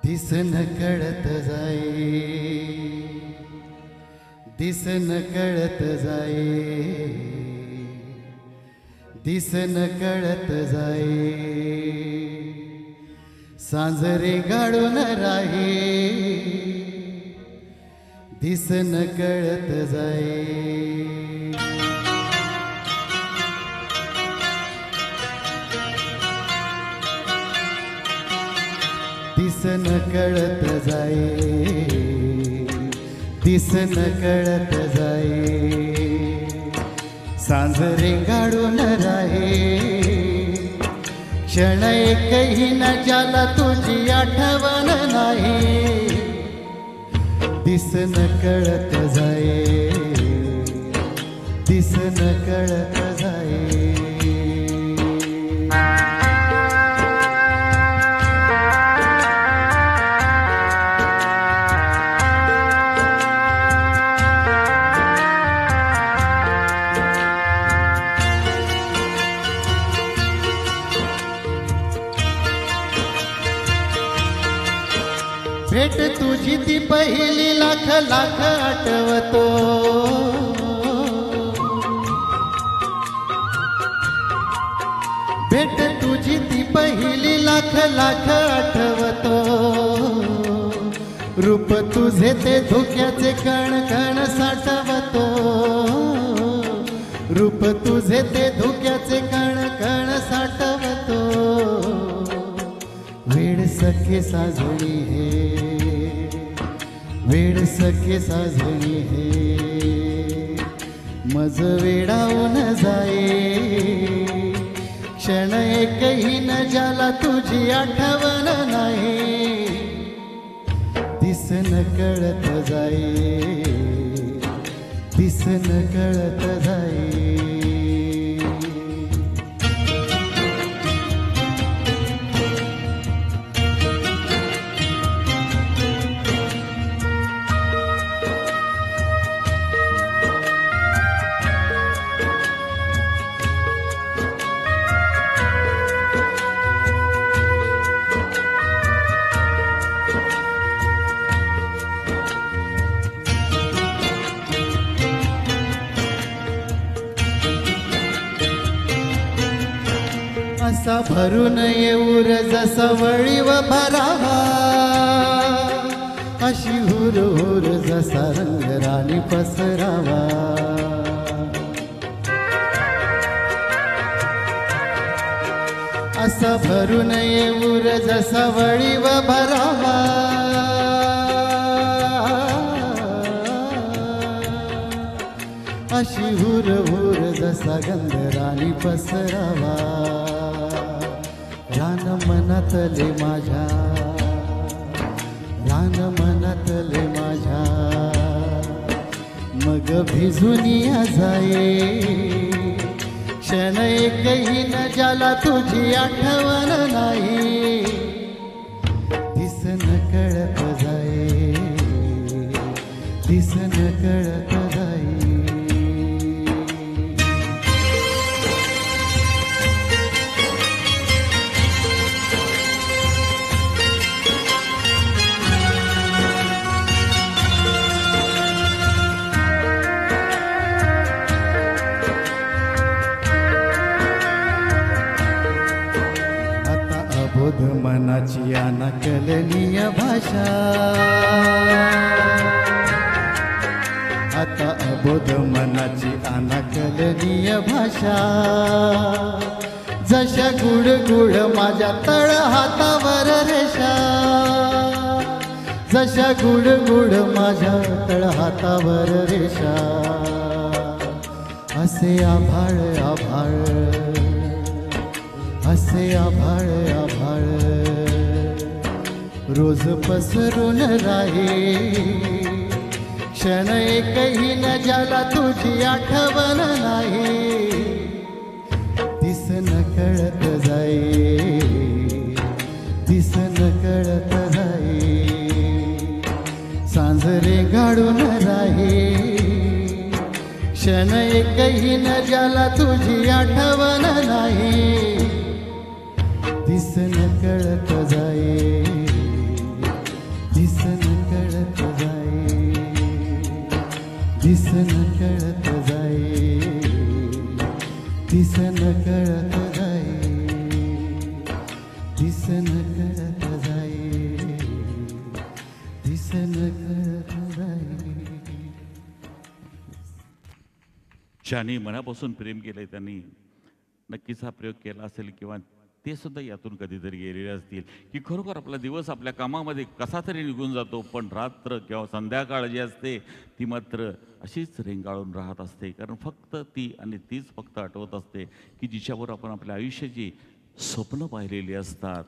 दिसन कळत जाई, दिसन कळत जाई, दिसन कळत जाई, सांजरे गाडून राही, दिसन कळत जाई। दिसन कळत जाई, दिसन कळत जाई, सांजरे गाडून राही, क्षण एकही न ज्याला तुझी आठवण नाही, दिसन कळत जाई, दिसन कळत जाई। भेट तुझी ती पहिली लाख लाख आठवतो, भेट तुझी ती पहिली लाख लाख आठवतो, रूप तुझे ते धोक्याचे कण कण साठवतो, रूप तुझे ते धोक्याचे कण कण साठवतो, वेड सखे साजणी हे, वेड सखे साजणी हे, मज वेडावून जाई, क्षण एकही न ज्याला तुझी आठवण नाही, दिसन कळत जाई, दिसन कळत जाई। असा भरून येऊर जसा वळीव भरावा, अशी हुर हुर जसा रंग राणी पसरावा, असा भरून येऊर जसा वळीव भरावा, अशी हुर हुर जसा गंध राणी पसरावा, रान मनातले माझ्या, रान मनातले माझ्या, मग भिजूनिया जाई, क्षण एकही न ज्याला तुझी आठवण नाही, दिसन कळत जाई, दिसन कळत जाई। अबोध मनाची अनाकलनीय भाषा, आता अबोध मनाची अनाकलनीय भाषा, जशा गुड गुड माझ्या तळ हातावर रेषा, जशा गुड गुड माझ्या तळ हातावर रेषा, असे आभाळ आभाळ, असे आभाळ आभाळ, रोज पसरून राही, क्षण एकही न ज्याला तुझी आठवण नाही, दिसन कळत जाई, दिसन कळत जाई, सांजरे गाडून राही, क्षण एकही न ज्याला तुझी आठवण नाही, दिसन कळत जाई, ज्यांनी मनापासून प्रेम केलंय त्यांनी नक्कीच हा प्रयोग केला असेल किंवा ते सुद्धा यातून कधीतरी गेलेले असतील की खरोखर आपला दिवस आपल्या कामामध्ये कसा तरी निघून जातो, पण रात्र किंवा संध्याकाळ जी असते ती मात्र अशीच रेंगाळून राहत असते. कारण फक्त ती आणि तीच फक्त आठवत असते की जिच्यावर आपण आपल्या आयुष्याची स्वप्न पाहिलेली असतात.